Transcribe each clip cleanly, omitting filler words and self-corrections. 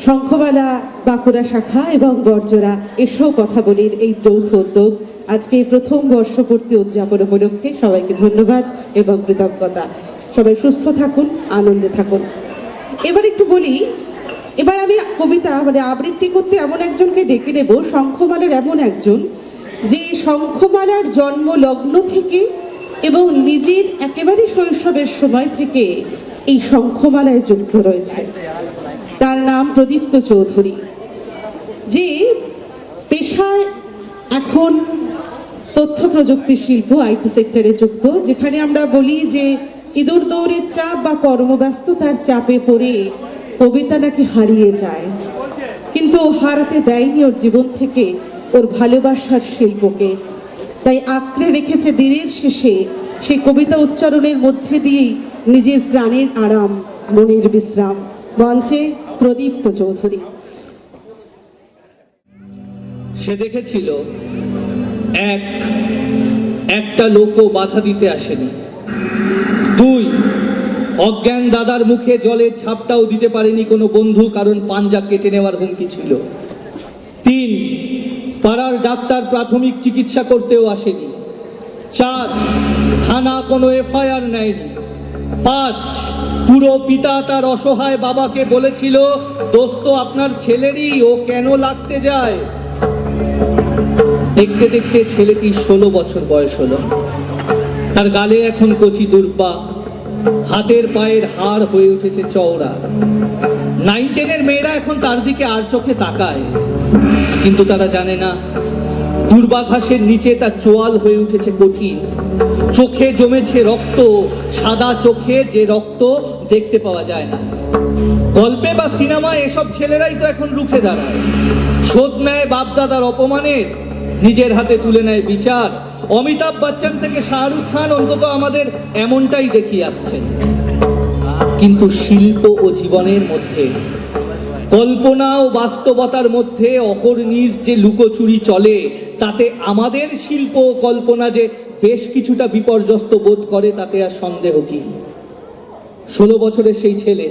শঙ্খমালা বাঁকুড়া শাখা এবং বর্জরা এসব কথা বলির এই যৌথ উদ্যোগ আজকে প্রথম বর্ষপূর্তি উদযাপন উপলক্ষে সবাইকে ধন্যবাদ এবং কৃতজ্ঞতা। সবাই সুস্থ থাকুন, আনন্দে থাকুন। এবার একটু বলি, এবার আমি কবিতা আবৃত্তি করতে এমন একজনকে ডেকে নেব, শঙ্খমালার এমন একজন যে শঙ্খমালার জন্ম লগ্ন থেকে এবং নিজের একেবারে শৈশবের সময় থেকে এই শঙ্খমালায় যুক্ত রয়েছে। তার নাম প্রদীপ্ত চৌধুরী, যে পেশায় এখন তথ্য প্রযুক্তি শিল্প আইটি সেক্টরে যুক্ত, যেখানে আমরা বলি যে ইঁদুর দৌড়ের চাপ বা কর্মব্যস্ততার চাপে পড়ে কবিতা নাকি হারিয়ে যায়, কিন্তু হারাতে দেয়নি ওর জীবন থেকে ওর ভালোবাসার শিল্পকে। তাই আঁকড়ে রেখেছে দিনের শেষে সেই কবিতা উচ্চারণের মধ্যে দিয়েই নিজের প্রাণের আরাম, মনের বিশ্রাম। মঞ্চে প্রদীপ্ত চৌধুরী। সে দেখেছিল একটা লোকও বাধা দিতে আসেনি। 2, অজ্ঞান দাদার মুখে জলের ঝাপটাও দিতে পারেনি কোনো বন্ধু, কারণ পাঞ্জা কেটে নেওয়ার হুমকি ছিল। 3, পাড়ার ডাক্তার প্রাথমিক চিকিৎসা করতেও আসেনি। 4, থানা কোনো এফআইআর নেয়নি। 5, পুরো পিতা তার অসহায় বাবাকে বলেছিল, দোস্ত আপনার ছেলেরই, ও কেন লাগতে যায়। দেখতে দেখতে ছেলেটি 16 বছর বয়স হলো। তার গালে এখন কচি দুর্বা, হাতের পায়ের হাড় হয়ে উঠেছে চওড়া। 9-10-এর মেয়েরা এখন তার দিকে আর চোখে তাকায়, কিন্তু তারা জানে না দুর্বাঘাসের নিচে তার চোয়াল হয়ে উঠেছে কঠিন। চোখে জমেছে রক্ত, সাদা চোখে যে রক্ত দেখতে পাওয়া যায় না। গল্পে বা সিনেমায় এসব ছেলেরাই তো এখন রুখে দাঁড়ায়, শোধ নেয় বাপদাদার অপমানের, নিজের হাতে তুলে নেয় বিচার। অমিতাভ বচ্চন থেকে শাহরুখ খান অন্তত আমাদের এমনটাই দেখিয়ে আসছেন। কিন্তু শিল্প ও জীবনের মধ্যে, কল্পনা ও বাস্তবতার মধ্যে অহর্নিশ যে লুকোচুরি চলে, তাতে আমাদের শিল্প ও কল্পনা যে বেশ কিছুটা বিপর্যস্ত বোধ করে, তাতে আর সন্দেহ কি। 16 বছরের সেই ছেলে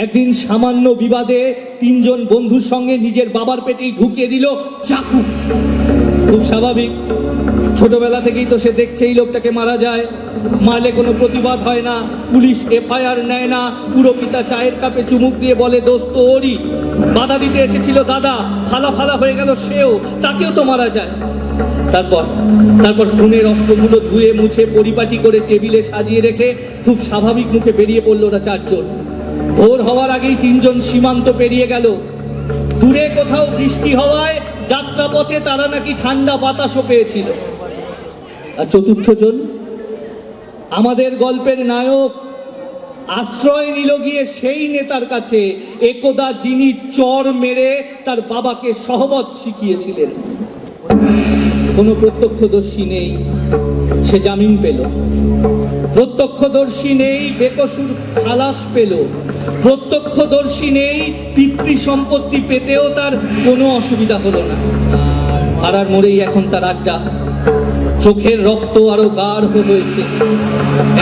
একদিন সামান্য বিবাদে 3 জন বন্ধুর সঙ্গে নিজের বাবার পেটেই ঢুকিয়ে দিল চাকু। খুব স্বাভাবিক, ছোটবেলা থেকেই তো সে দেখছে এই লোকটাকে মারা যায়, মারলে কোনো প্রতিবাদ হয় না, পুলিশ এফআইআর নেয় না। পুরো পিতা চায়ের কাপে চুমুক দিয়ে বলে, দোস্ত ওরই, বাধা দিতে এসেছিল দাদা, ফালা ফালা হয়ে গেল সেও, তাকেও তো মারা যায়। তারপর খুনের অস্ত্রগুলো ধুয়ে মুছে পরিপাটি করে টেবিলে সাজিয়ে রেখে খুব স্বাভাবিক মুখে বেরিয়ে পড়লো ওরা 4 জন। ভোর হওয়ার আগেই 3 জন সীমান্ত পেরিয়ে গেল। দূরে কোথাও বৃষ্টি হওয়ায় যাত্রাপথে তারা নাকি ঠান্ডা বাতাসও পেয়েছিল। আর 4র্থ জন, আমাদের গল্পের নায়ক, আশ্রয় নিল গিয়ে সেই নেতার কাছে একদা যিনি চর মেরে তার বাবাকে সহবত শিখিয়েছিলেন। কোনো প্রত্যক্ষদর্শী নেই, সে জামিন পেল। প্রত্যক্ষদর্শী নেই, বেকসুর খালাস পেল। প্রত্যক্ষদর্শী নেই, পিতৃ সম্পত্তি পেতেও তার কোনো অসুবিধা হলো না। পাড়ার মোড়েই এখন তার আড্ডা। চোখের রক্ত আরো গাঢ় হয়েছে,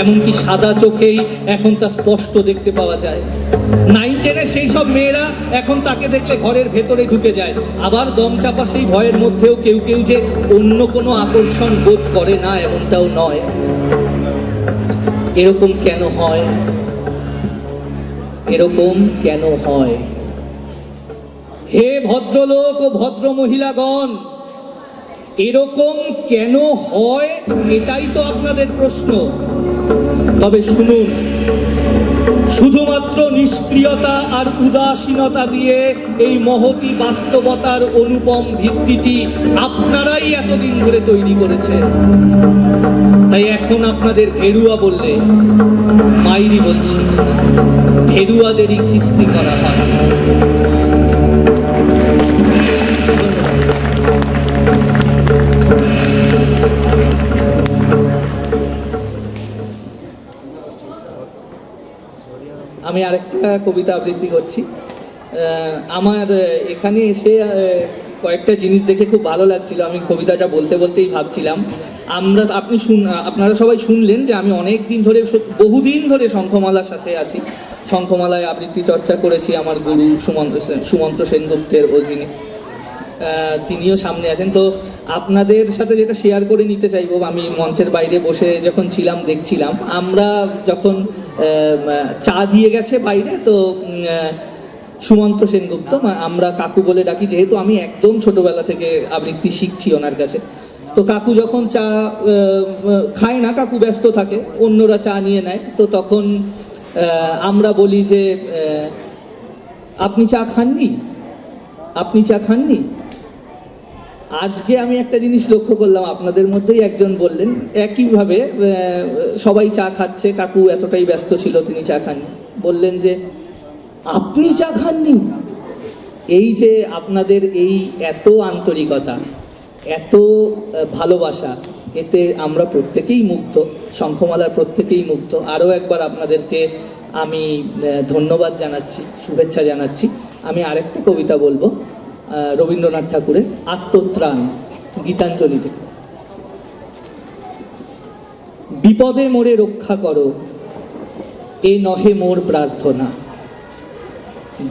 এমনকি সাদা চোখেই এখন তা স্পষ্ট দেখতে পাওয়া যায়। 9-10-এর সেই সব মেয়েরা এখন তাকে দেখলে ঘরের ভেতরে ঢুকে যায়। আবার দমচাপা সেই ভয়ের মধ্যেও কেউ কেউ যে অন্য কোনো আকর্ষণ বোধ করে না, এমনটাও নয়। এরকম কেন হয়? এরকম কেন হয়? হে ভদ্রলোক ও ভদ্র মহিলাগণ, এরকম কেন হয়, এটাই তো আপনাদের প্রশ্ন। তবে শুনুন, শুধুমাত্র নিষ্ক্রিয়তা আর উদাসীনতা দিয়ে এই মহতী বাস্তবতার অনুপম ভিত্তিটি আপনারাই এতদিন ধরে তৈরি করেছেন। তাই এখন আপনাদের ভেরুয়া বললে মাইরি বলছি, ভেরুয়াদেরই খিস্তি করা হয়। আমি আরেকটা কবিতা আবৃত্তি করছি। আমার এখানে এসে কয়েকটা জিনিস দেখে খুব ভালো লাগছিল। আমি কবিতাটা বলতে বলতেই ভাবছিলাম, আপনারা সবাই শুনলেন যে আমি অনেক দিন ধরে, বহুদিন ধরে শঙ্খমালার সাথে আছি। শঙ্খমালায় আবৃত্তি চর্চা করেছি আমার গুরু সুমন্ত সেনগুপ্তের অধীনে। তিনিও সামনে আছেন। তো আপনাদের সাথে যেটা শেয়ার করে নিতে চাইবো, আমি মঞ্চের বাইরে বসে যখন ছিলাম দেখছিলাম, আমরা যখন চা দিয়ে গেছে বাইরে, তো সুমন্ত সেনগুপ্ত, আমরা কাকু বলে ডাকি, যেহেতু আমি একদম ছোটবেলা থেকে আবৃত্তি শিখছি ওনার কাছে। তো কাকু যখন চা খায় না, কাকু ব্যস্ত থাকে, অন্যরা চা নিয়ে নেয়, তো তখন আমরা বলি যে আপনি চা খাননি, আপনি চা খাননি। আজকে আমি একটা জিনিস লক্ষ্য করলাম, আপনাদের মধ্যেই একজন বললেন একইভাবে, সবাই চা খাচ্ছে, কাকু এতটাই ব্যস্ত ছিল তিনি চা খাননি, বললেন যে আপনি চা খাননি। এই যে আপনাদের এই এত আন্তরিকতা, এত ভালোবাসা, এতে আমরা প্রত্যেকেই মুগ্ধ, শঙ্খমালার প্রত্যেকেই মুগ্ধ। আরও একবার আপনাদেরকে আমি ধন্যবাদ জানাচ্ছি, শুভেচ্ছা জানাচ্ছি। আমি আরেকটা কবিতা বলবো রবীন্দ্রনাথ ঠাকুরের আত্মত্রাণ গীতাঞ্জলি থেকে। বিপদে মোরে রক্ষা করো, এ নহে মোর প্রার্থনা।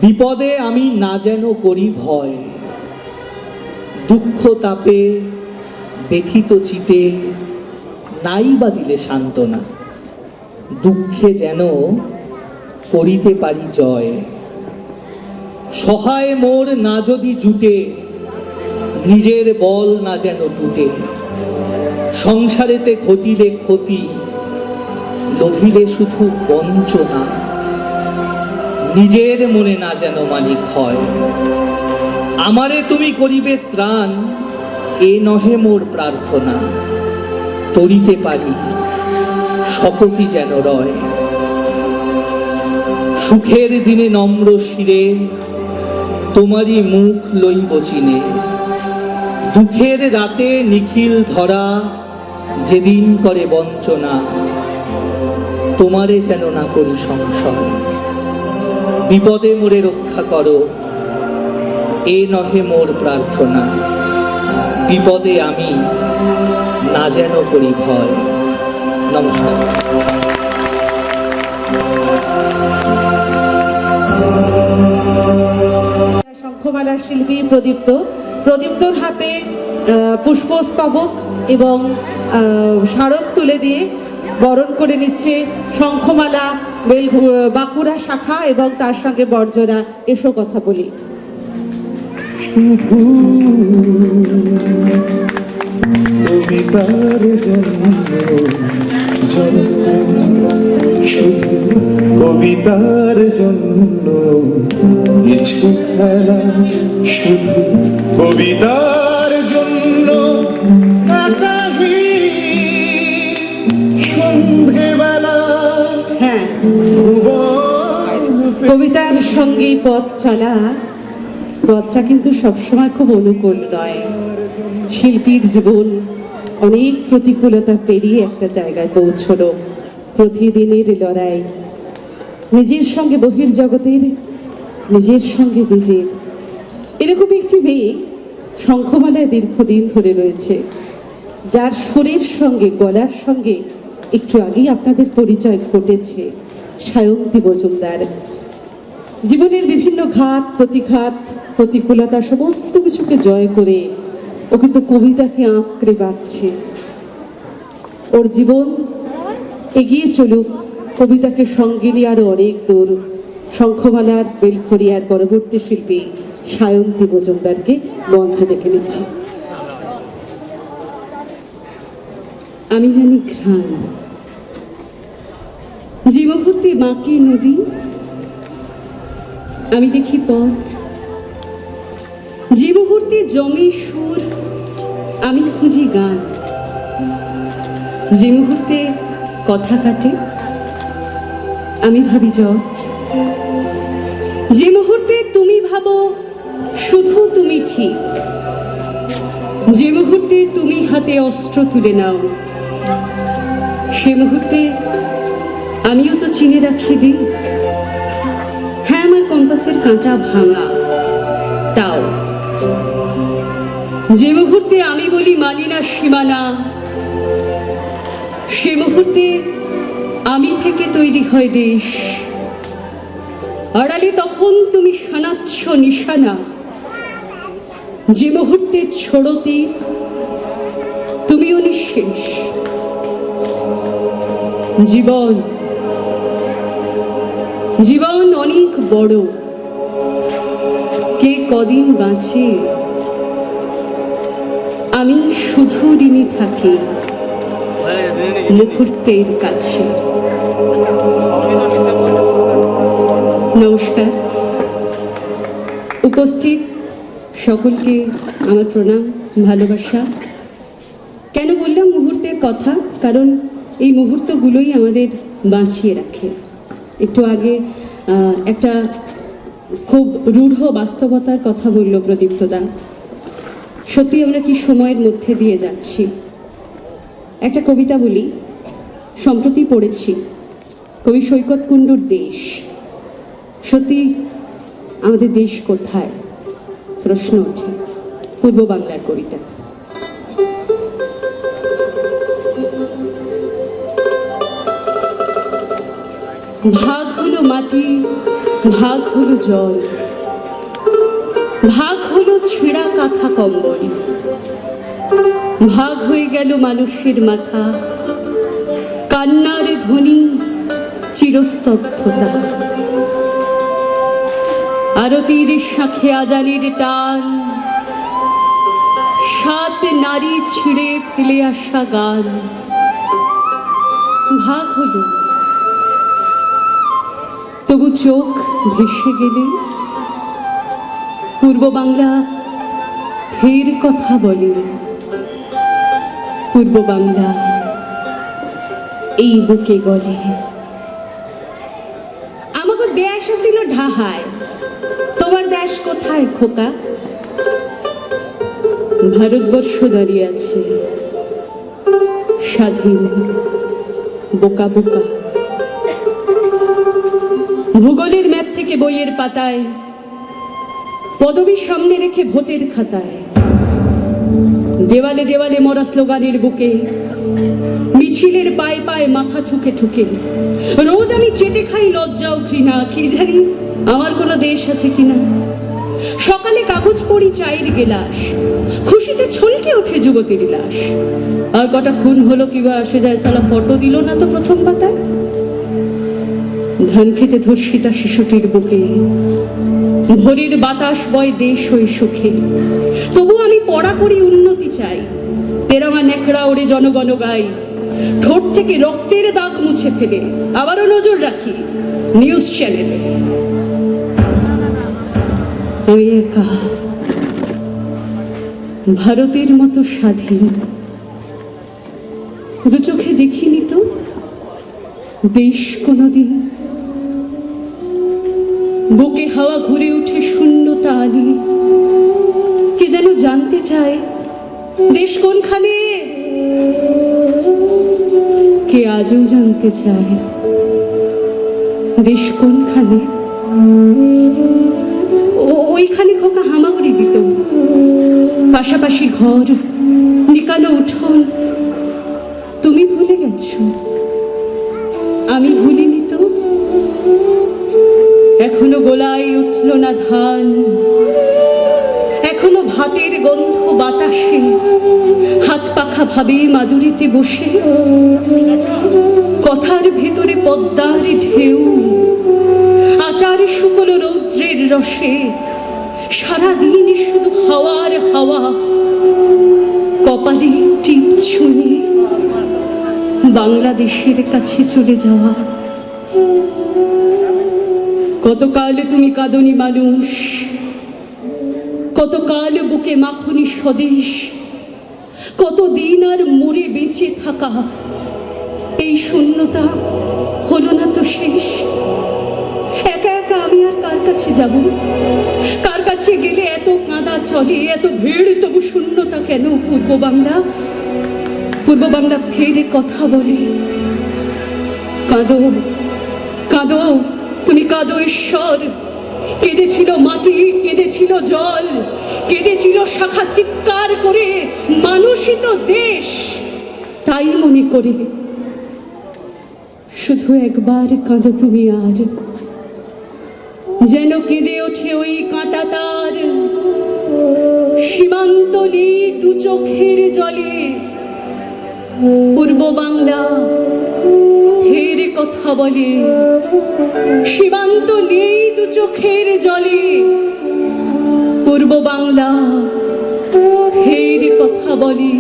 বিপদে আমি না যেন করি ভয়, দুঃখ তাপে ব্যথিত চিতে নাই বা দিলে সান্ত্বনা। দুঃখে যেন করিতে পারি জয়, সহায় মোর না যদি জুটে, নিজের বল না যেন টুটে। সংসারেতে ঘটিলে ক্ষতি, লোভিলে শুধু বঞ্চনা। নিজের মনে না যেন মানি ক্ষয়, আমারে তুমি করিবে ত্রাণ, এ নহে মোর প্রার্থনা। তরিতে পারি শপথি যেন রয়, সুখের দিনে নম্র শিরে তোমারই মুখ লইব চিনে। দুঃখের রাতে নিখিল ধরা, যেদিন করে বঞ্চনা, তোমারে যেন না করি সংশয়। বিপদে মোরে রক্ষা করো, এ নহে মোর প্রার্থনা। বিপদে আমি না যেন করি ভয়। নমস্কার। শঙ্খমালার শিল্পী প্রদীপ্তর হাতে পুষ্পস্তবক এবং স্মারক তুলে দিয়ে বরণ করে নিচ্ছে শঙ্খমালা বাঁকুড়া শাখা এবং তার সঙ্গে বর্জরা। এসো কথা বলি। কবিতার জন্য কিছু খেলা, শুধু কবিতার জন্য সন্ধেবেলা। হ্যাঁ, কবিতার সঙ্গে পথ চলা, পথটা কিন্তু সবসময় খুব অনুকূল নয়। শিল্পীর জীবন অনেক প্রতিকূলতা পেরিয়ে একটা জায়গায় পৌঁছলো। প্রতিদিনের লড়াই, নিজের সঙ্গে বহির্জগতের, নিজের সঙ্গে নিজের। এরকম একটি মেয়ে শঙ্খমালায় দীর্ঘদিন ধরে রয়েছে, যার সুরের সঙ্গে গলার সঙ্গে একটু আগেই আপনাদের পরিচয় ঘটেছে, সায়ন্তী মজুমদার। জীবনের বিভিন্ন ঘাত প্রতিঘাত প্রতিকূলতা সমস্ত কিছুকে জয় করে ও কিন্তু কবিতাকে আঁকড়ে বাঁচছে। ওর জীবন এগিয়ে চলুক, কবিতাকে সঙ্গে নিয়ে আরো অনেক দূর। শঙ্খমালার বেলখড়িয়ার পরবর্তী শিল্পী সায়ন্তী মজুমদারকে মঞ্চে ডেকে নিচ্ছি। আমি জানি ঘ্রাণ, যে মুহূর্তে বাঁকে নদী, আমি দেখি পথ, যে মুহূর্তে জমে সুর, আমি খুঁজি গান, যে মুহূর্তে কথা কাটে, আমি ভাবি জট, যে মুহূর্তে তুমি ভাবো শুধু তুমি ঠিক, যে মুহূর্তে তুমি হাতে অস্ত্র তুলে নাও, সে মুহূর্তে আমিও তো চিনে রাখি দিক। হ্যাঁ, আমার কম্পাসের কাঁটা ভাঙা, তাও যে মুহূর্তে আমি বলি মানি না সীমানা, সে মুহূর্তে আমি থেকে তৈরি হয় দেশ। আড়ালে তখন তুমি শানাচ্ছ নিশানা, যে মুহূর্তে ছোড়তে তুমিও নিঃশেষ। জীবন জীবন অনেক বড়, কে কদিন বাঁচে, আমি শুধু ঋণী থাকি মুহূর্তের কাছে। নমস্কার, উপস্থিত সকলকে আমার প্রণাম, ভালোবাসা। কেন বললাম মুহূর্তের কথা? কারণ এই মুহূর্তগুলোই আমাদের বাঁচিয়ে রাখে। একটু আগে একটা খুব রূঢ় বাস্তবতার কথা বলল প্রদীপ্তদা। সত্যি আমরা কি সময়ের মধ্যে দিয়ে যাচ্ছি। একটা কবিতা বলি, সম্প্রতি পড়েছি, কবি সৈকত কুণ্ডুর দেশ। সত্যি আমাদের দেশ কোথায় প্রশ্ন ওঠে। পূর্ব বাংলার কবিতা। ভাগ হলো মাটি, ভাগ হলো জল, ভাগ হলো ছেঁড়া কাঁথা কম্বল, ভাগ হয়ে গেল মানুষের মাথা, কান্নার ধ্বনি, চিরস্তব্ধতা, আরতির শাঁখে আজানের টান, সাত নারী ছিঁড়ে ফেলে আসা গান। ভাগ হলো, তবু চোখ ভেসে গেলে পূর্ব বাংলা ফের কথা বলে। পূর্ব বাংলা এই বুকে গলে। আমাকে দেশ ছিল ঢাহায়, তোমার দেশ কোথায় খোকা? ভারতবর্ষ দাঁড়িয়ে আছে স্বাধীন, বোকা বোকা। ভূগোলের ম্যাপ থেকে বইয়ের পাতায়, পদবী সামনে রেখে ভোটের খাতায়, দেওয়ালে দেওয়ালে মরা স্লোগানের বুকে, মিছিলের পায়ে পায়ে মাথা ঠুকে ঠুকে রোজ আমি চেটে খাই লজ্জা ও ঘৃণা। কি জানি আমার কোনো দেশ আছে কিনা। সকালে কাগজ পড়ি চায়ের গেলাস, খুশিতে ছলকে ওঠে যুবতীর লাশ। আর কটা খুন হলো কিবা আসে যায়, সালা ফটো দিল না তো প্রথম পাতায়। ধান খেতে ধর্ষিতা শিশুটির বুকে, ভোরের বাতাস বয় দেশ হয়ে সুখে। তবু আমি পড়া করি উন্নতি চাই, তেরাঙা নেকড়া ওরে জনগণ গাই। ঠোঁট থেকে রক্তের দাগ মুছে ফেলে আবারও নজর রাখি নিউজ চ্যানেলে। আমি একা, ভারতের মতো স্বাধীন, দু চোখে দেখিনি তো দেশ কোনোদিন। বুকে হাওয়া ঘুরে উঠে শূন্যতা আলি, কে যেন জানতে চায় দেশ কোনখানে। কে আজও জানতে চায় দেশ কোনখানে। ওইখানে খোকা হামাগুড়ি দিত, পাশাপাশি ঘর, নিকানো উঠোন। তুমি ভুলে গেছো, আমি ভুলিনি তো। এখনো গোলায় উঠল না ধান, এখনো ভাতের গন্ধ বাতাসে, হাত পাখা ভাবে মাদুরিতে বসে। কথার ভেতরে পদ্মার ঢেউ, আচার শুকনো রৌদ্রের রসে। সারাদিন শুধু হাওয়ার হাওয়া, কপালে টিপ ছুঁয়ে বাংলাদেশের কাছে চলে যাওয়া। কতকাল তুমি কাঁদনি মানুষ, কতকাল বুকে মাখনি স্বদেশ। কতদিন আর মরে বেঁচে থাকা, এই শূন্যতা হলো না তো শেষ। একা একা আমি আর কার কাছে যাব? কার কাছে গেলে এত কাঁদা চলে, এত ভিড়, তবু শূন্যতা কেন? পূর্ব বাংলা, পূর্ব বাংলা ফেরে কথা বলে। কাঁদো কাঁদো, তুমি কাঁদো ঈশ্বর। কেঁদেছিল মাটি, কেঁদেছিল জল, কেঁদেছিল শাখা চিৎকার করে, মানুষই তো দেশ তাই মনে করে। শুধু একবার কাঁদো তুমি আর, যেন কেঁদে ওঠে ওই কাঁটা তার, সীমান্ত নেই দু চোখের জলে। পূর্ব বাংলা ফের কথা বলে, সীমান্ত নেই দু চোখের জলে। পূর্ব বাংলা ফের কথা বলে,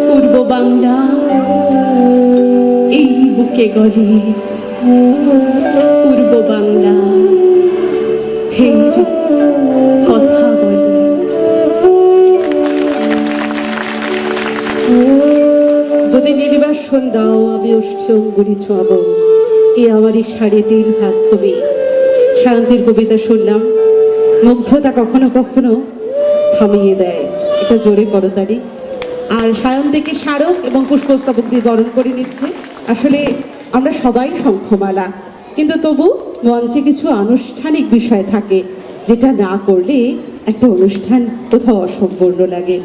পূর্ব বাংলা এই বুকে গলে। পূর্ব বাংলা ফের কথা বলে। যদি নির্বাসন দাও আমি ওষ্ঠে অঙ্গুলি ছোঁয়াব, এ আমারই 3.5 হাত হবে। শান্তির কবিতা শুনলাম, মুগ্ধতা কখনো কখনো থামিয়ে দেয়। এটা জোরে করতালি। আর সায়ন্তীকে স্মারক এবং পুষ্পস্তবক দিয়ে বরণ করে নিচ্ছে। আসলে আমরা সবাই শঙ্খমালা, কিন্তু তবু মঞ্চে কিছু আনুষ্ঠানিক বিষয় থাকে যেটা না করলে একটা অনুষ্ঠান কোথাও অসম্পূর্ণ লাগে।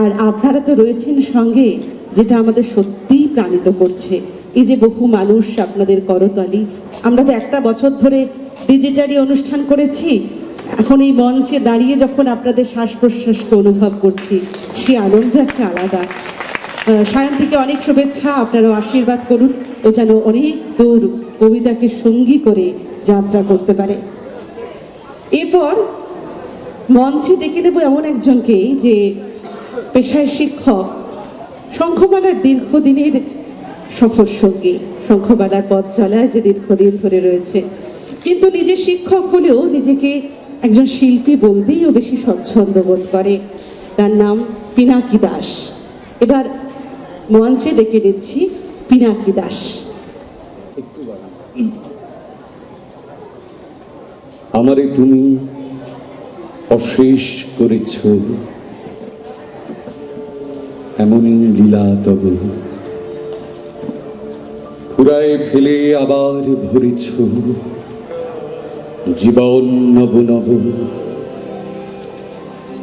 আর আপনারা তো রয়েছেন সঙ্গে, যেটা আমাদের সত্যিই প্রাণিত করছে। এই যে বহু মানুষ আপনাদের করতালি, আমরা তো একটা বছর ধরে ডিজিটালি অনুষ্ঠান করেছি, এখন এই মঞ্চে দাঁড়িয়ে যখন আপনাদের শ্বাস প্রশ্বাসকে অনুভব করছি, সে আনন্দ একটা আলাদা। সায়ন্তীকে অনেক শুভেচ্ছা, আপনারাও আশীর্বাদ করুন ও যেন অনেক দূর কবিতাকে সঙ্গী করে যাত্রা করতে পারে। এরপর মঞ্চে ডেকে নেব এমন একজনকে যে পেশায় শিক্ষক, শঙ্খমালার দীর্ঘদিনের সফর সঙ্গী, শঙ্খমালার পথ চলায় যে দীর্ঘদিন ধরে রয়েছে, কিন্তু নিজে শিক্ষক হলেও নিজেকে একজন শিল্পী বলতেইও বেশি স্বচ্ছন্দ বোধ করে। তার নাম পিনাকি দাস। এবার মঞ্চে ডেকে নিচ্ছি পিনাকি দাস। আমারে তুমি অশেষ করেছ, এমনই লীলা তব ফুরায় ফেলে আবার ভরেছ জীবন নব নব।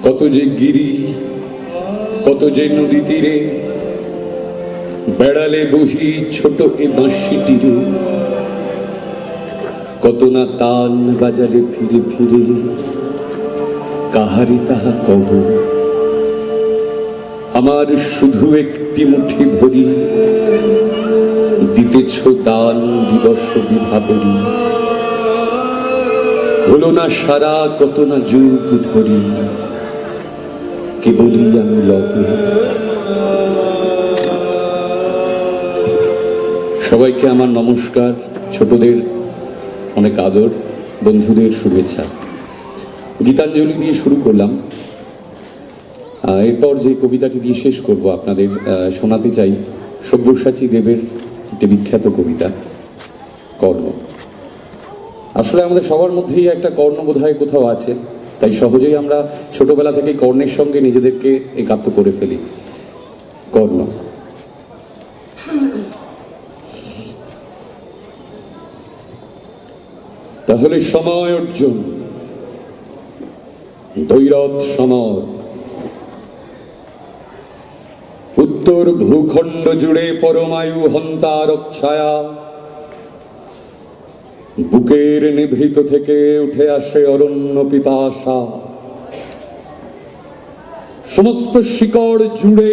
কত যে গিরি, কত যে নদী তীরে বেড়ালে বহি ছোট এ বাঁশিটিরে, কত না তান বাজারে ফিরে ফিরে কাহারি তাহা কব। আমার শুধু একটি মুঠি ভরি দিতেছ দান দিবস বিভাবরী। হলো না সারা কত না যুগ ধরি, কেবলই আমি লবে। সবাইকে আমার নমস্কার, ছোটদের অনেক আদর, বন্ধুদের শুভেচ্ছা। গীতাঞ্জলি দিয়ে শুরু করলাম, এরপর যে কবিতাটি দিয়ে শেষ করব আপনাদের শোনাতে চাই সব্যসাচী দেবের একটি বিখ্যাত কবিতা কর্ণ। আসলে আমাদের সবার মধ্যেই একটা কর্ণ বোধহয় কোথাও আছে, তাই সহজেই আমরা ছোটবেলা থেকে কর্ণের সঙ্গে নিজেদেরকে একাত্ম করে ফেলি। কর্ণ। তাহলে সময় অর্জুন, দৈরথ সমর, উত্তর ভূখণ্ড জুড়ে পরমায়ু হন্তার ছায়া, বুকের নিভৃত থেকে উঠে আসে অরণ্য পিপাসা। সমস্ত শিকড় জুড়ে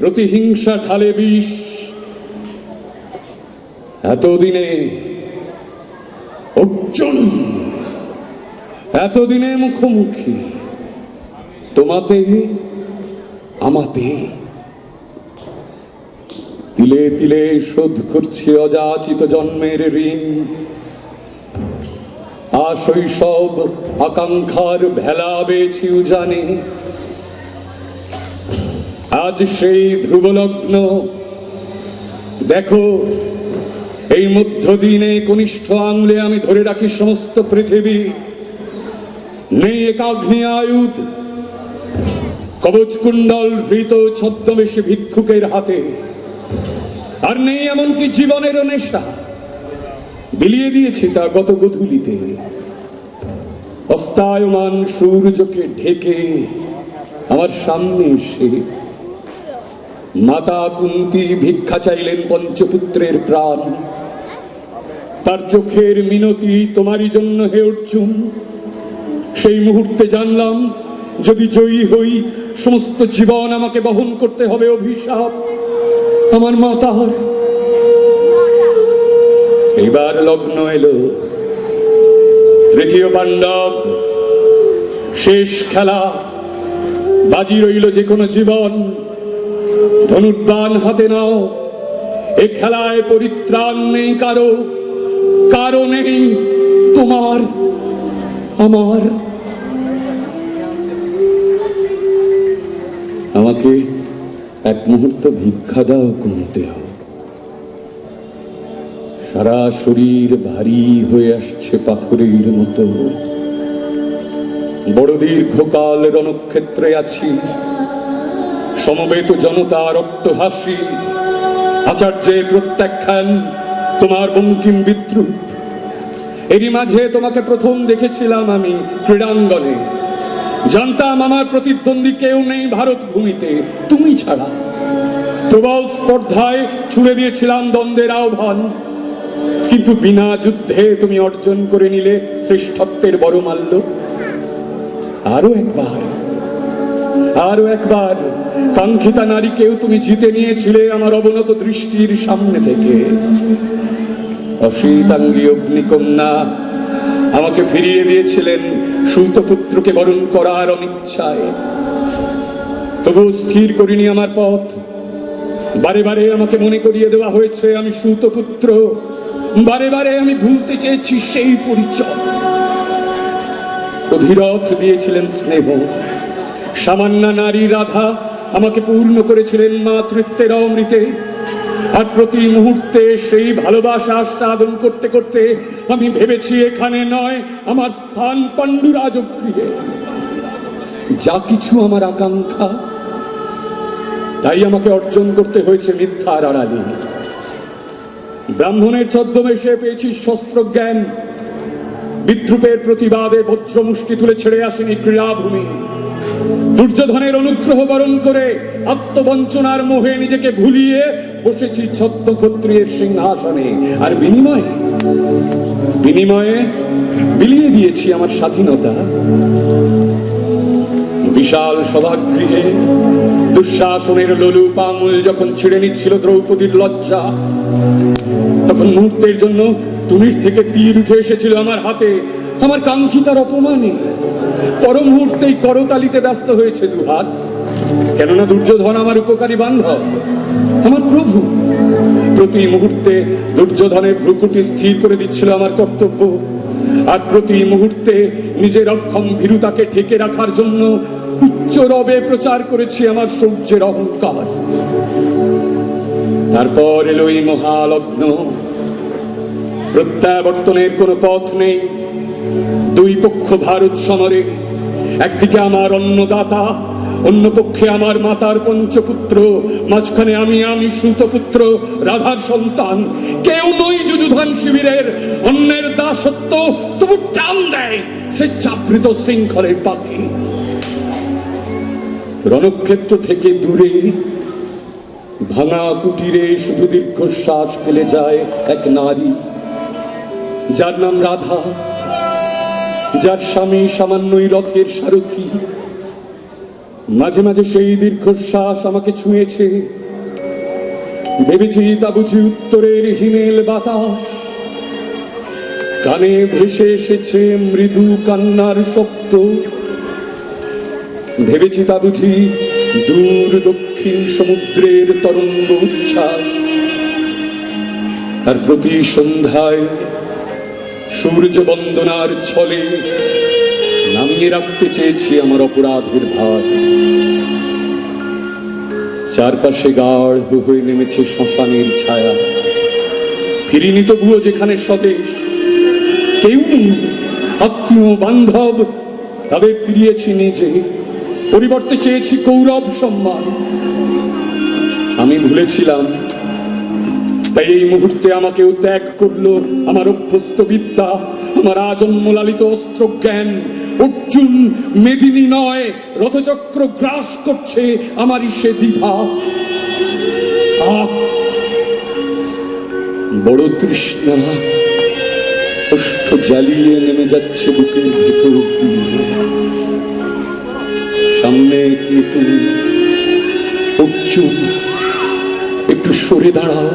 প্রতিহিংসা ঢালে বিষ। এতদিনে অর্জুন, এতদিনে মুখোমুখি তোমাতে আমাতে, তিলে তিলে শোধ করছি অযাচিত জন্মের ঋণ। আশৈশব আকাঙ্ক্ষার ভেলা বেছি উজানে, আজ সেই ধ্রুবলগ্ন। দেখো এই মধ্যদিনে কনিষ্ঠ আঙুলে আমি ধরে রাখি সমস্ত পৃথিবী। নেই একাগ্নি আয়ুধ, কবচ কুণ্ডল ভৃত ছদ্মবেশী ভিক্ষুকের হাতে। আর নেই এমনকি জীবনেরও নেশা, বিলিয়ে দিয়েছি তা গত গধূলিতে। অস্তায়মান সূর্যকে ঢেকে আমার সামনে এসে মাতা কুন্তী ভিক্ষা চাইলেন পঞ্চপুত্রের প্রাণ। তার চোখের মিনতি তোমারই জন্য হে অর্জুন। সেই মুহূর্তে জানলাম যদি জয়ী হই সমস্ত জীবন আমাকে বহন করতে হবে অভিশাপ আমার মাতার। এইবার লগ্ন এলো, তৃতীয় পাণ্ডব, শেষ খেলা, বাজি রইল যে কোনো জীবন। ধনুর্বাণ হাতে নাও, এ খেলায় পরিত্রাণ নেই কারো, কারো নেই তোমার আমার। আমাকে এক মুহূর্ত ভিক্ষা দাও কমতেও। সারা শরীর ভারী হয়ে আসছে পাথরের মতো। বড় দীর্ঘকাল রণক্ষেত্রে আছি, সমবেত জনতা রক্ত হাসি, আচার্যের প্রত্যাখ্যান, তোমার বঙ্কিম বিদ্রুপ। এরই মাঝে তোমাকে প্রথম দেখেছিলাম আমি ক্রীড়াঙ্গনে। জানতাম আমার প্রতিদ্বন্দ্বী কেউ নেই ভারত ভূমিতে তুমি ছাড়া। প্রবল স্পর্ধায় ছুড়ে দিয়েছিলাম দ্বন্দ্বের আহ্বান, কিন্তু বিনা যুদ্ধে তুমি অর্জন করে নিলে শ্রেষ্ঠত্বের বড়মাল্য। আরো একবার কাঙ্ক্ষিতা নারীকেও তুমি জিতে নিয়েছিলে আমার অবনত দৃষ্টির সামনে থেকে। অশীতাঙ্গী অগ্নিকন্যা আমাকে ফিরিয়ে দিয়েছিলেন সূতপুত্রকে বরণ করার অনিচ্ছায়। তবু স্থির করিনি আমার পথ। বারে বারে আমাকে মনে করিয়ে দেওয়া হয়েছে আমি সূতপুত্র, বারে বারে আমি ভুলতে চেয়েছি সেই পরিচয়। অধিরথ দিয়েছিলেন স্নেহ, সামান্য নারী রাধা আমাকে পূর্ণ করেছিলেন মাতৃত্বের অমৃতে। আর প্রতি মুহূর্তে সেই ভালোবাসা আস্বাদন করতে করতে আমি ভেবেছি এখানে নয়, আমার স্থান পাণ্ডু রাজগৃহে। যা কিছু আমার আকাঙ্ক্ষা তাই আমাকে অর্জন করতে হয়েছে মিথ্যার আড়ালে। ব্রাহ্মণের ছদ্মবেশে পেয়েছি শস্ত্র জ্ঞান, বিদ্রুপের প্রতিবাদে বজ্রমুষ্টি তুলে ছেড়ে আসেনি ক্রীড়াভূমি। দুর্যোধনের অনুগ্রহ বরণ করে আত্মবঞ্চনার মোহে নিজেকে ভুলিয়ে বসেছি ছদ্ম ক্ষত্রিয়ের সিংহাসনে। আর বিনিময়ে বিলিয়ে দিয়েছি আমার স্বাধীনতা। বিশাল সভাগৃহে দুঃশাসনের লোলুপ আঙুল যখন ছিঁড়ে নিচ্ছিল দ্রৌপদীর লজ্জা, তখন মুহূর্তের জন্য তুমির থেকে তীর উঠে এসেছিল আমার হাতে আমার কাঙ্ক্ষিতার অপমানে। পর মুহূর্তেই করতালিতে ব্যস্ত হয়েছে দুহাত, কেননা দুর্যোধন আমার উপকারী বান্ধব, আমার প্রভু। প্রতি মুহূর্তে দুর্যোধনের ভ্রুকুটি স্থির করে দিচ্ছিল আমার কর্তব্য, আর প্রতি মুহূর্তে নিজের অক্ষম ভীরুতাকে ঠেকে রাখার জন্য উচ্চ রবে প্রচার করেছি আমার সূর্যের অহংকার। তারপর এলো এই মহালগ্ন। প্রত্যাবর্তনের কোনো পথ নেই। দুই পক্ষ ভারত সমরে, একদিকে আমার অন্নদাতা, অন্য পক্ষে আমার মাতার পঞ্চপুত্র, মাঝখানে আমি সূতপুত্র রাধার সন্তান। কেউ নই যুযুধান শিবিরের, অন্যের দাসত্ব তবু টান দেয় সে চাপৃত শৃঙ্খলের পাখি। রণক্ষেত্র থেকে দূরে ভাঙা কুটিরে শুধু দীর্ঘশ্বাস ফেলে যায় এক নারী, যার নাম রাধা, যার স্বামী সামান্যই রথের সারথি। মাঝে মাঝে সেই দীর্ঘশ্বাস আমাকে ছুঁয়েছে। ভেবেছি তা বুঝি উত্তরের হিমেল বাতাস, কানে ভেসে এসেছে মৃদু কান্নার শব্দ। ভেবেছি তা বুঝি দূর দক্ষিণ সমুদ্রের তরঙ্গ উচ্ছ্বাস। আর প্রতি সন্ধ্যায় সূর্য বন্দনার ছলে নামিয়ে রাখতে চেয়েছি আমার অপরাধের ভার। চারপাশে গাঢ় হয়ে নেমেছে শ্মশানের ছায়া। ফিরিনি তবুও যেখানে স্বদেশ, কেউ নেই আত্মীয় বান্ধব, তাদের ফিরিয়েছি নিজে। পরিবর্তে চেয়েছি কৌরব সম্মান। আমি ভুলেছিলাম, তাই এই মুহূর্তে আমাকেও ত্যাগ করলো আমার অভ্যস্ত বিদ্যা, আমার আজন্ম লালিত অস্ত্র জ্ঞান। অর্জুন মেদিনী নয়, রথচক্র গ্রাস করছে আমারই সে দ্বিধা। বড় তৃষ্ণা জ্বালিয়ে নেমে যাচ্ছে বুকের ভেতর দিয়ে। সামনে কি তুমি? অর্জুন, একটু সরে দাঁড়াও,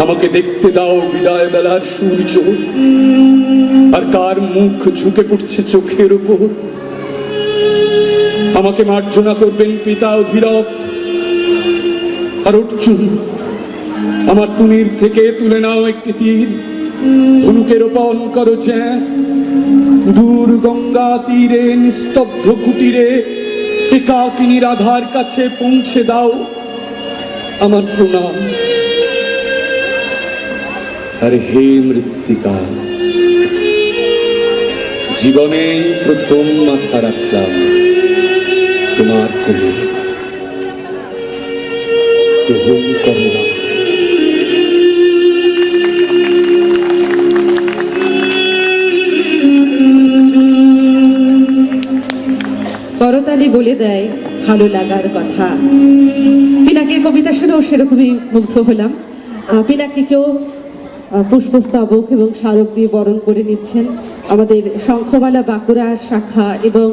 আমাকে দেখতে দাও বিদায় বেলার সূর্য। আর কার মুখ ঝুঁকে পড়ছে চোখের উপর। আমাকে মার্জনা করবেন পিতা অধিরথ। আর অর্জুন, আমার তুনির থেকে তুলে নাও একটি তীর, ধনুকে রোপণ করো জ্যা। দূর গঙ্গা তীরে নিস্তব্ধ কুটিরে একাকিনী রাধার কাছে পৌঁছে দাও আমার প্রণাম। আর হে মৃত্তিকা, জীবনেই প্রথম মাথা রাখলাম তোমার কোলে, গ্রহণ করো আমাকে। করতালি বলে দেয় ভালো লাগার কথা। পিনাকির কবিতা শুনেও সেরকমই মুগ্ধ হলাম। পিনাকিকেও পুষ্পস্তবক এবং স্মারক দিয়ে বরণ করে নিচ্ছেন আমাদের শঙ্খমালা বাঁকুড়া শাখা এবং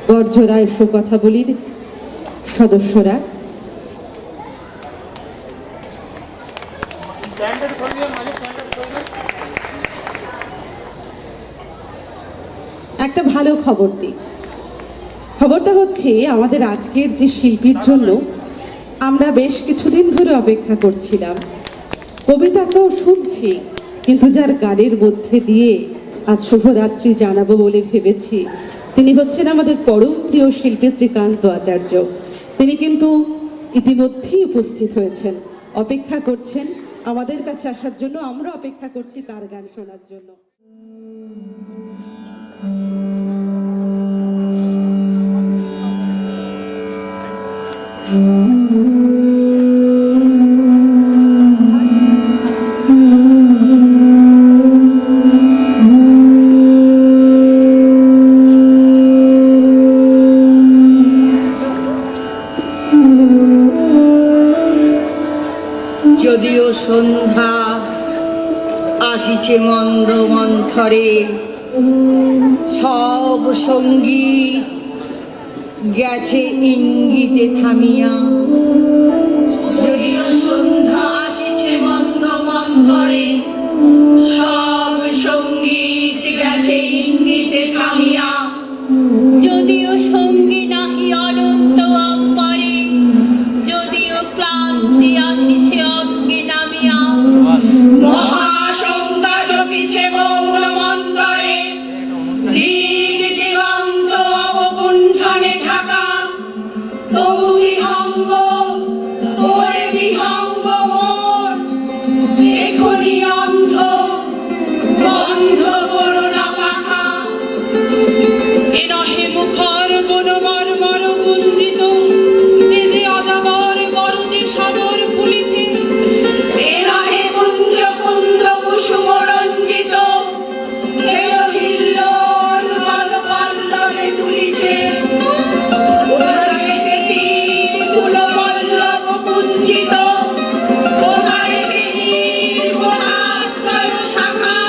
বরজোড়া এসো কথা বলির সদস্যরা। একটা ভালো খবর দিই। খবরটা হচ্ছে আমাদের আজকের যে শিল্পীর জন্য আমরা বেশ কিছুদিন ধরে অপেক্ষা করছিলাম। কবিতা তো শুনছি, কিন্তু যার গানের মধ্যে দিয়ে আজ শুভরাত্রি জানাবো বলে ভেবেছি, তিনি হচ্ছেন আমাদের পরম প্রিয় শিল্পী শ্রীকান্ত আচার্য। তিনি কিন্তু ইতিমধ্যেই উপস্থিত হয়েছেন, অপেক্ষা করছেন আমাদের কাছে আসার জন্য। আমরা অপেক্ষা করছি তার গান শোনার জন্য। যদিও সন্ধ্যা আসিছে মন্দ মন্থরে, সব সঙ্গীত গেছে ইঙ্গিতে থামিয়া। যদিও সন্ধ্যা আসিছে মন্দ মন্থরে, সব সঙ্গীত গেছে ইঙ্গিতে থামিয়া। যদিও সঙ্গী নাহি অনন্ত অম্বরে, যদিও ক্লান্তি আসিছে অঙ্গে নামিয়া। মহাসন্ধ্যা জপিছে মৌন মন্তরে, দিক দিগন্ত অবগুণ্ঠনে ঢাকা। তবু বিহঙ্গ ওরে বিহঙ্গ মন, এখনি অন্ধ, বন্ধ করো না পাখা। এ নহে মুখর কোন মর্মর গুঞ্জিত, এ যে অজাগর গরজে সাগর ফুলিছে। এ নহে কুঞ্জ কুন্দ কুসুম রঞ্জিত, হেলো হিল্লোল পদ পল্লবে তুলিছে। কোথায় সে তীর কুল পল্লব পুঞ্জিত, কোথায় সে নীর কোনাশ্রয় শাখা।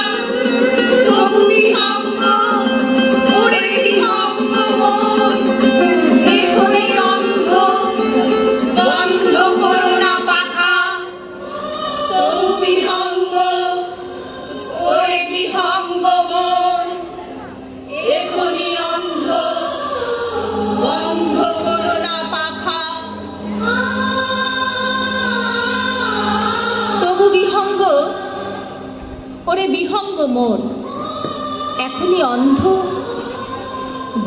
তবু বিহঙ্গ ওরে বিহঙ্গ মন, এখনি অন্ধ, বন্ধ করো না পাখা। তবু বিহঙ্গ ওরে বিহঙ্গ মন, এখনি অন্ধ, বন্ধ করো না পাখা। তবু বিহঙ্গ ওরে বিহঙ্গ মন, এখনই অন্ধ,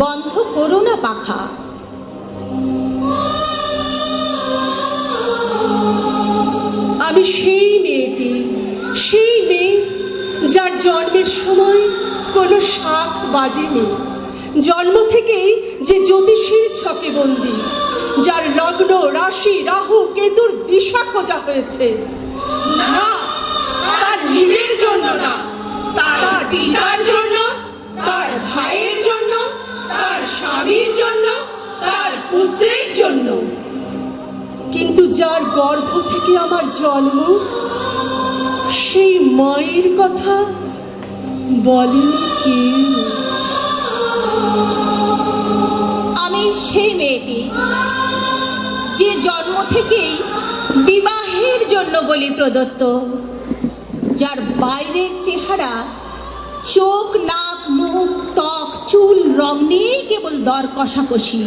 বন্ধ করো না পাখা। আমি সেই মেয়েটি, সেই মেয়ে যার জন্মের সময় কোনো শাখ বাজেনি, জন্ম থেকেই যে জ্যোতিষীর ছকে বন্দী, যার লগ্ন রাশি রাহু কেতুর দিশা খোঁজা হয়েছে। না, তার নিজের জন্য না, তার পিতার জন্য, তার ভাইয়ের জন্য, তার স্বামীর জন্য, তার পুত্রের জন্য। কিন্তু যার গর্ভ থেকে আমার জন্ম, সেই মায়ের কথা বলেনি কেউ। আমি সেই মেয়েটি যে জন্ম থেকেই বিবাহের জন্য বলি প্রদত্ত, যার বাইরের চেহারা চোখ, নাক, মুখ, ত্বক, চুল রং নিয়েই কেবল দর কষাকষি।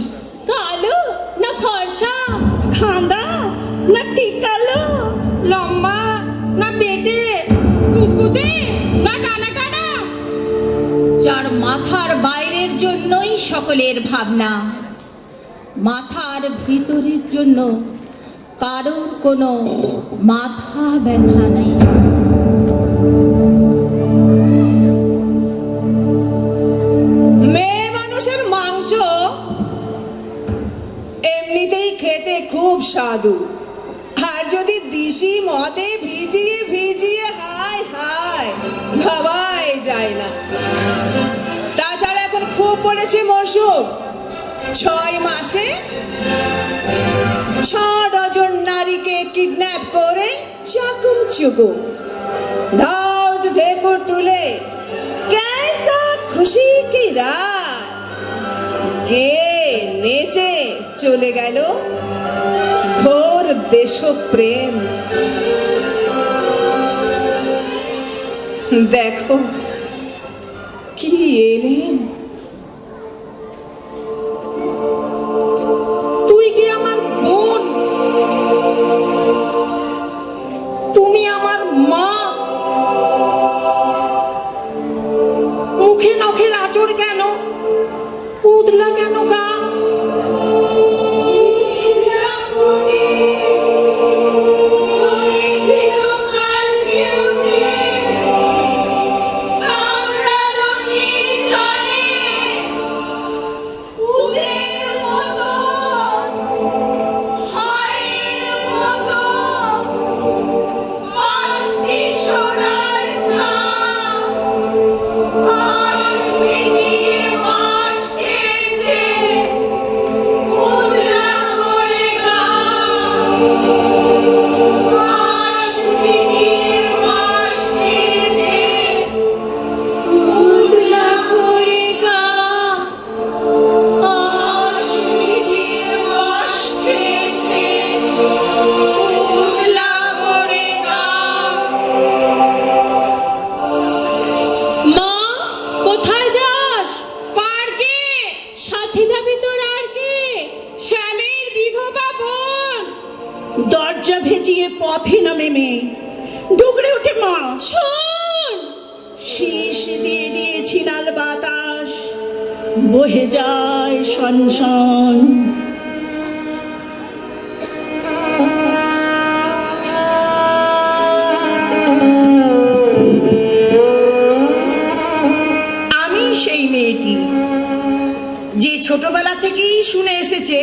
কালো না ফর্সা, ধাঁধা না টিকালো, লম্বা না বেটে, কুতকুতে না টানা টানা, যার মাথার বাইরের জন্যই সকলের ভাবনা, মাথার ভিতরের জন্য কারোর কোনো মাথা ব্যথা নেই। মেয়ে মানুষের মাংস এমনিতেই খেতে খুব স্বাদু, আর যদি দিশি মদে ভিজিয়ে ভিজিয়ে হায় হায় ভাবাই যায় না। তাছাড়া এখন খুব পড়েছে মরশুম, 6 মাসে 6 ডজন নারীকে কিডন্যাপ করে চাকুম চুকুম ধাউজ ঢেকুর তুলে कैसा খুশি কি রাত, কে নেচে চলে গেল ঘোর দেশপ্রেম। দেখো কি এলেন, তুই কি আমার বোন, তুমি আমার মা, মুখে নখের আঁচড় কেন, উদলা কেন গা, দরজা ভেজিয়ে পথে নামে মেয়ে, ডুগরে ওঠে মা। শোন, শীষ দিয়ে দিয়েছি নাল বাতাস, বহে যায় শন শন। আমি সেই মেয়েটি যে ছোটবেলা থেকেই শুনে এসেছে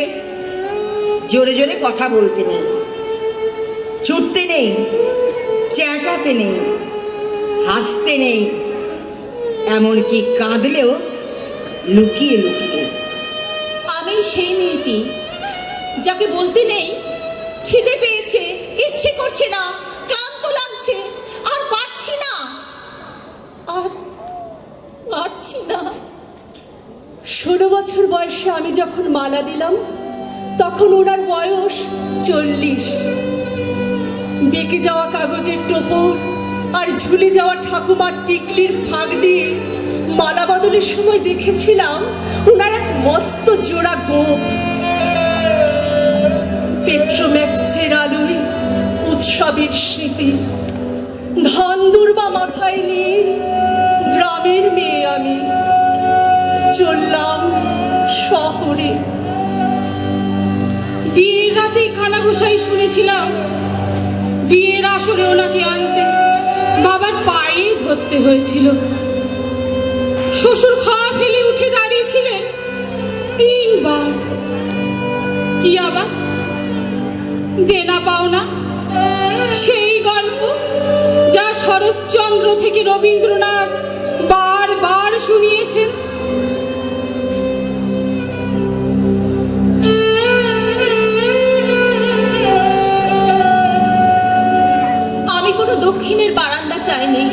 জোরে জোরে কথা বলতে নেই, ছুটতে নেই, চেঁচাতে নেই, হাসতে নেই, এমনকি কাঁদলেও লুকিয়ে লুকিয়ে। আমি সেই মেয়েটি যাকে বলতে নেই খিদে পেয়েছে, ইচ্ছে করছে না, ক্লান্ত লাগছে, আর পারছি না, আর পারছি না। 16 বছর বয়সে আমি যখন মালা দিলাম তখন ওনার বয়স 40। বেঁকে যাওয়া কাগজের টোপর আর ঝুলে যাওয়া ঠাকুমার টিকলির ফাঁক দিয়ে মালা বদলের সময় দেখেছিলাম ওনার এক মস্ত জোড়া গোপ। পেট্রোম্যাক্সের আলোয় উৎসবের স্মৃতি, ধান দুর্বা মাথায় নিয়ে গ্রামের মেয়ে আমি চললাম শহরে। বিয়ের রাতেই কানাঘোষাই শুনেছিলাম বিয়ের আসরে ওনাকে আনতে বাবার পায়ে ধরতে হয়েছিল। শ্বশুর খাওয়া ফেলে উঠে দাঁড়িয়েছিলেন 3 বার। কি আবার দেনা পাওনা, সেই গল্প যা শরৎচন্দ্র থেকে রবীন্দ্রনাথ বারবার শুনিয়েছেন। আমি কোনো দক্ষিণের বারান্দা চাইনি,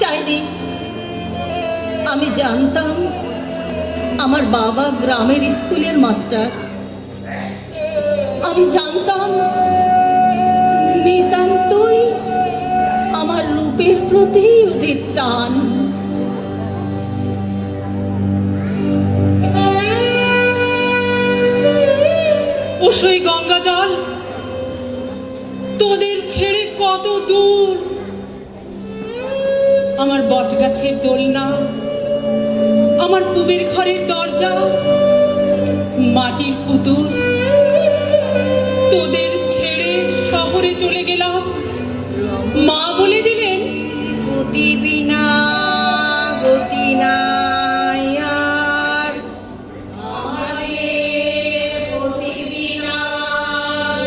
চাইনি। আমি জানতাম আমার বাবা গ্রামের স্কুলের মাস্টার। আমি জানতাম নিতান্তই আমার রূপের প্রতি ওদের টান। ওই গঙ্গা জল তোদের ছেড়ে কত দূর। আমার বট গাছের দোলনা, আমার পুবের ঘরের দরজা, মাটির পুতুল, তোদের ছেড়ে শহরে চলে গেলাম। মা বলে দিলেন, গতি বিনা গতি নাই আর, আমাদের গতি বিনা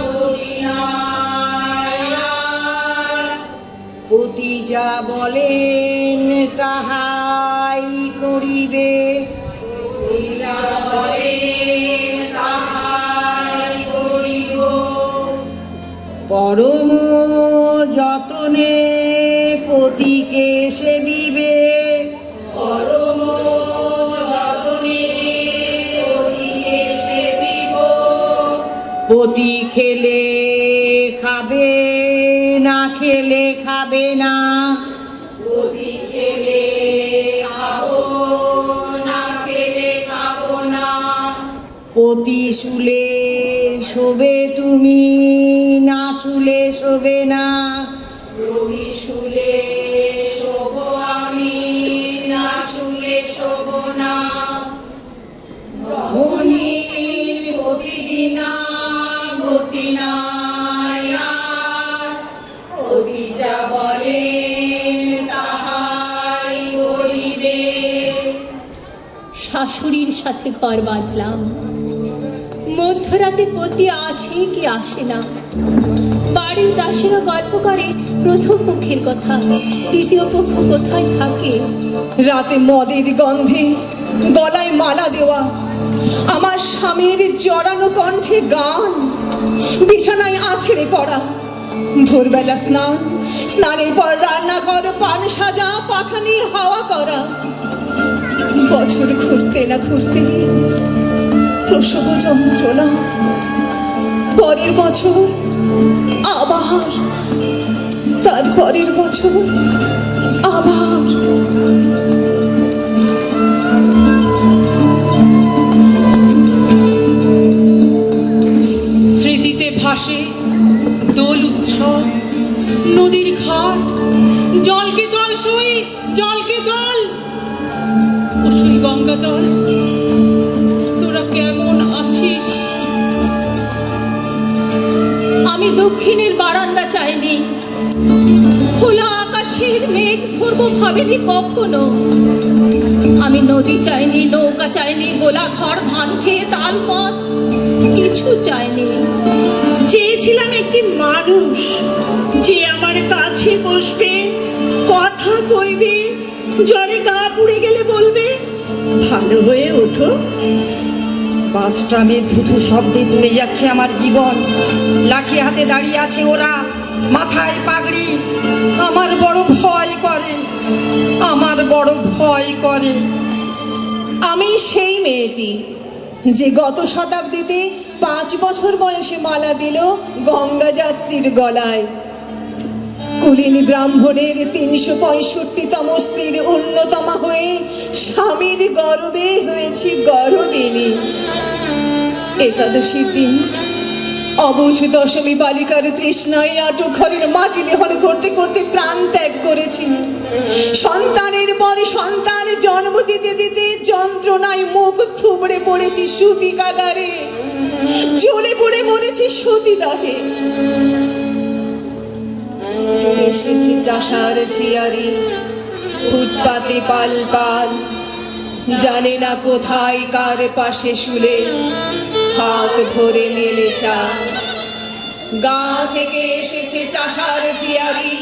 গতি নাই আর। গতি যা বলেন তাহাই করিবে, গতি যা বলেন তাহাই করিব। পরম যতনে পতিকে সেবিবে, পরম যতনে পতিকে সেবিব। পতি খেলে খাবে না, খেলে খাবে না। পতি খেলে খাবো না, খেলে খাবো না। পতি শুলে শোবে তুমি, না শুলে শোবে না। পতি শুলে শোবো আমি, না শুলে শোবো না। রমণীর গতি বিনা গতি নাই আর, পতি যা বলেন তাহাই করিবে। শাশুড়ির সাথে ঘর বাঁধলাম। মধ্যরাতে পতি আসে কি আসে না। বাড়ির দাসেরা গল্প করে প্রথম পক্ষের কথা, দ্বিতীয় পক্ষ কোথায় থাকে। রাতে মদের গন্ধে গলায় মালা দেওয়া, আমার স্বামীর জড়ানো কণ্ঠে গান, বিছানায় আছড়ে পড়া। ভোরবেলা স্নান, স্নানের পর রান্নাঘর, পান সাজা, পাখানি হাওয়া করা। বছর ঘুরতে না ঘুরতে প্রসব যন্ত্রণা। পরের বছর আবার, তারপরের বছর আবার। স্মৃতিতে ভাসে দোল উৎসব, নদীর ঘাট, জলকে জল সই, জলকে জল। ও সই গঙ্গা জল, তোরা কেমন আছিস? আমি দক্ষিণের বারান্দা চাইনি, খোলা আকাশের মেঘ ধরবো ভাবিনি কখনো। আমি নদী চাইনি, নৌকা চাইনি, গোলা ঘর, ধান খেয়ে তাল পথ, কিছু চাইনি। চেয়েছিলাম একটি মানুষ যে আমার কাছে বসবে, কথা কইবে, জ্বরে গা পুড়ে গেলে বলবে ভালো হয়ে ওঠো। বাসট্রামের ধুধু শব্দে পুড়ে যাচ্ছে আমার জীবন। লাঠি হাতে দাঁড়িয়ে আছে ওরা, মাথায় পাগড়ি। আমার বড় ভয় করে, আমার বড় ভয় করে। আমি সেই মেয়েটি যে গত শতাব্দীতে 5 বছর বয়সে মালা দিল গঙ্গা যাত্রীর গলায়। কুলীন ব্রাহ্মণের 365তম স্ত্রীর অন্যতমা হয়ে স্বামীর গর্বে হয়েছি গর্বিণী। একাদশীর দিন অবুঝ দশমী বালিকার তৃষ্ণায় আটো ঘরের মাটি লেহন করতে করতে প্রাণ ত্যাগ করেছি। সন্তানের পর সন্তান জন্ম দিতে দিতে যন্ত্রণায় মুখ থুবড়ে পড়েছি সুতি কাদারে, জ্বলে পড়ে মরেছি সতীদাহে। এসেছি চাষার ঝিয়ারি, ফুটপাতে পাল পাল, জানে না কোথায় কার পাশে শুলে হাত ভরে মেলে চাল। গা থেকে এসেছে চাষার ঝিয়ারি,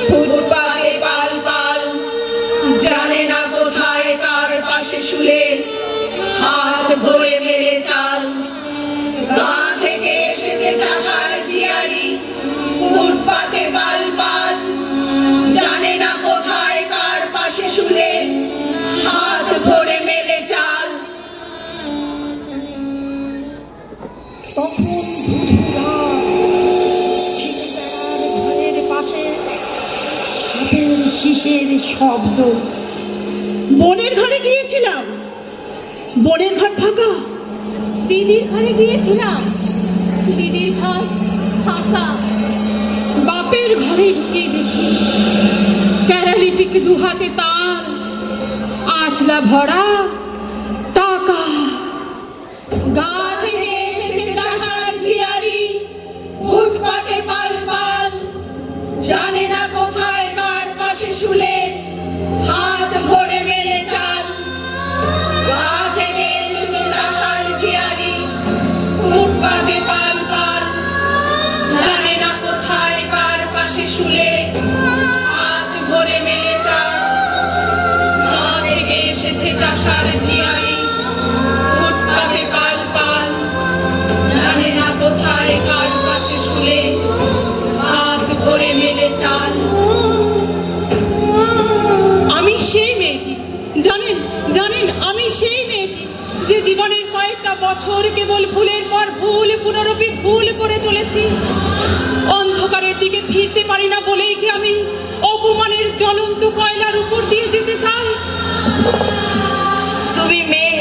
ফুটপাতে পাল পাল, জানে না কোথায় কার পাশে শুলে হাত ভরে মেলে চাল। গা থেকে এসেছে চাষার ঝিয়ারি, ফুটপাতে পাল পাল, জানে না কোথায় কার শব্দ। বোনের ঘরে গিয়েছিলাম, বোনের ঘর ফাঁকা। দিদির ঘরে গিয়েছিলাম, দিদির ঘর ফাঁকা। বাপের ঘরে ঢুকে দেখি প্যারালিটিক দুহাতে তার, আঁচলা ভরা টাকা। গা থেকে এসেছে চাষার জিয়ারি, ফুটপাতে পাল পাল, জানে না কোথায় কার পাশে শুলে হাত ভরে মেলে চাল। গা থেকে এসেছে চাষার জিয়ারি, ফুটপাতে পাল পাল, জানে না কোথায় কার পাশে শুলে হাত ভরে মেলে চাল। গা থেকে এসেছে চাষার জিয়ারি, ফুটপাতে পাল পাল, জানে না কোথায় কার পাশে শুলে হাত ভরে মেলে চাল। আমি সেই মেয়েটি, জানেন জানেন, আমি সেই মেয়েটি যে জীবনের কয়েকটা বছর কেবল ভুলের পর ভুল পুনরুপি ভুল করে চলেছি। অন্ধকারের দিকে ফিরতে পারি না বলেই কি আমি অপমানের জ্বলন্ত কয়লার উপর দিয়ে যেতে চাই? তুমি মেয়ে,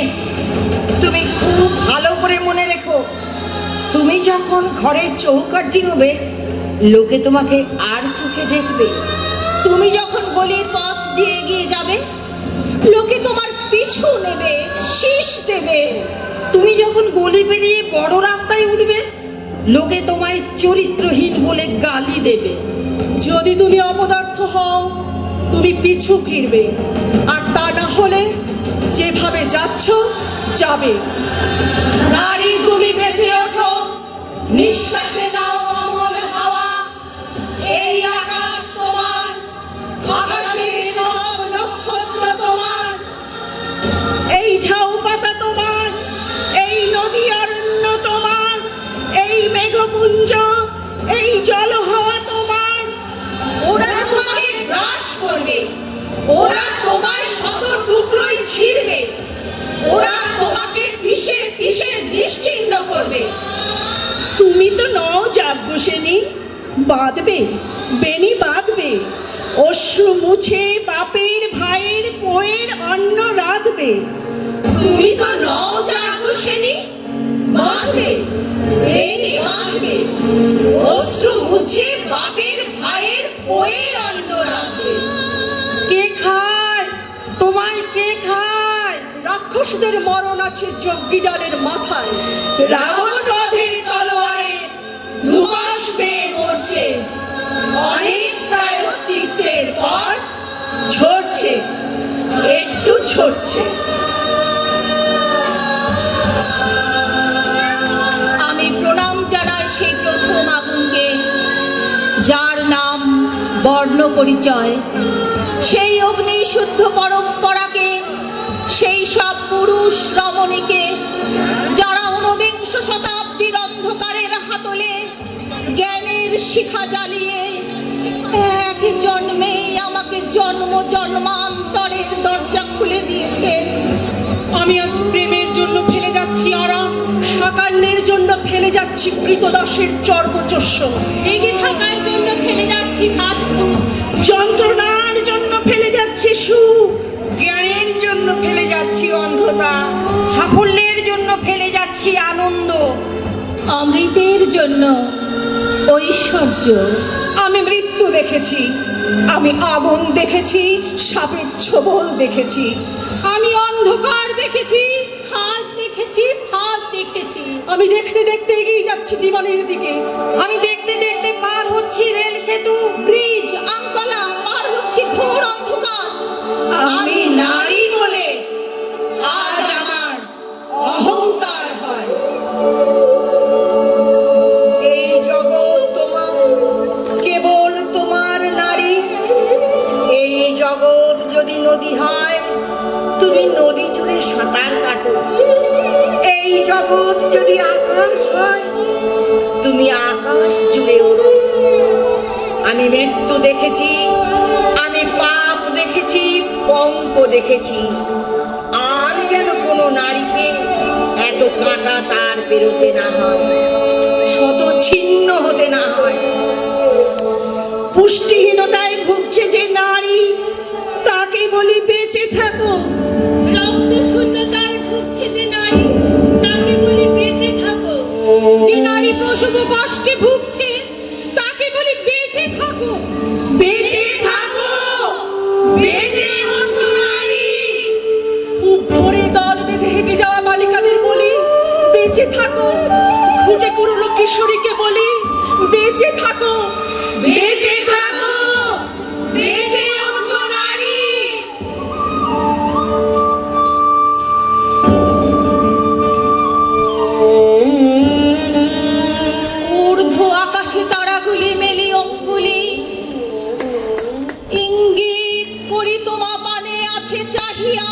তুমি খুব ভালো করে মনে রেখো, তুমি যখন ঘরের চৌকাঠ ডিঙোবে লোকে তোমাকে আর চোখে দেখবে। তুমি যখন গলির পথ দিয়ে এগিয়ে যাবে, লোকে তোমার পিছু নেবে, শীষ দেবে। তুমি যখন গলি পেরিয়ে বড় রাস্তায় উঠবে লোকে তোমায় চরিত্রহীন বলে গালি দেবে। যদি তুমি অপদার্থ হও, তুমি পিছু ফিরবে, আর তা না হলে যেভাবে যাচ্ছ যাবে। নারী তুমি বেঁচে ওঠো, নিঃশ্বাসে নাও অমল হাওয়া। এই আকাশ তোমার, আকাশের সব নক্ষত্র তোমার। এই ঝাউ পাতা তোমার, এই নদী অরণ্য তোমার, এই মেঘপুঞ্জ, এই জল হাওয়া তোমার। ওরা তোমাকে গ্রাস করবে, ওরা তোমার শত টুকরোই ছিঁড়বে, ওরা তোমাকে পিষে পিষে নিশ্চিহ্ন করবে। তুমি তো নও যাজ্ঞসেনী, বাঁধবে বেনি বাঁধবে, অশ্রু মুছে বাপের ভাইয়ের পোয়ের অন্ন রাঁধবে। তুমি তো নও যাজ্ঞসেনী, বাঁধবে বেনি বাঁধবে, অশ্রু মুছে বাপের ভাইয়ের পোয়ের অন্ন রাঁধবে। কে খায় তোমায়, কে খায়? রাক্ষসদের মরণ আছে যজ্ঞিডালের মাথায়। রাবণ বধের তলোয়ারে দুমাস বেয়ে মরছে, অনেক প্রায়শ্চিত্তের পর ঝরছে, একটু ঝরছে। আমি প্রণাম জানাই সেই প্রথম আগুনকে, যার নাম বর্ণ পরিচয়। সেই অগ্নি শুদ্ধ পরম্পরাকে, সেই সব পুরুষ রমণীকে যারা ঊনবিংশ শতাব্দীর অন্ধকারের হাতলে জ্ঞানের শিখা জ্বালিয়ে এক জন্মে আমাকে জন্ম জন্মান্তরের দরজা খুলে দিয়েছেন। আমি আজ প্রেমের জন্য ফেলে যাচ্ছি আরাম, সাকান্যের জন্য ফেলে যাচ্ছি কৃতদাসের চর্বচস্য। জেগে থাকার জন্য ফেলে যাচ্ছি ভাত, যন্ত্রণার জন্য ফেলে যাচ্ছে সুখ, জ্ঞানের জন্য ফেলে যাচ্ছি অন্ধতা, সাফল্যের জন্য ফেলে যাচ্ছি আনন্দ, অমৃতের জন্য ঐশ্বর্য। আমি মৃত্যু দেখেছি, আমি আগুন দেখেছি, সাপের ছোবল দেখেছি, আমি অন্ধকার দেখেছি, হাত দেখেছি, ফাঁদ দেখেছি। আমি দেখতে দেখতে এগিয়ে যাচ্ছি জীবনের দিকে। আমি দেখতে দেখতে পার হচ্ছি রেল সেতু, ব্রিজ, আমতলা পার হচ্ছে ঘোর অন্ধকার। আমি নারী বলে আজ আমার অহংকার হয়। এই জগৎ তোমার, কেবল তোমার নারী। এই জগৎ যদি নদী হয় তুমি নদী জুড়ে সাঁতার কাটো। এই জগৎ যদি আকাশ হয় তুমি আকাশ জুড়ে ওড়ো। আমি মৃত্যু দেখেছি, আমি পাপ দেখেছি, পঙ্ক দেখেছি। আর যেন কোনো নারীকে এত কাঁটা তার পেরোতে না হয়, শত ছিন্ন হতে না হয়। পুষ্টিহীনতায় ভুগছে যে নারী, বলি বেঁচে থাকো। রক্ত শূন্যতায় ভুগছে যে নারী, তাকে বলি বেঁচে থাকো। যে নারী প্রসব কষ্টে ভুগছে তাকে বলি বেঁচে থাকো। বেঁচে থাকো, বেঁচে ওঠো নারী। ভোরে দল বেঁধে হেঁটে যাওয়া বালিকাদের বলি বেঁচে থাকো। ঘুটে কুড়োনো কিশোরীকে বলি বেঁচে থাকো। বেঁচে থাকো, বেঁচে ওঠো নারী। ঊর্ধ্ব আকাশে তারাগুলি মেলি অঙ্গুলি, ইঙ্গিত করি তোমা পানে আছে চাহিয়া।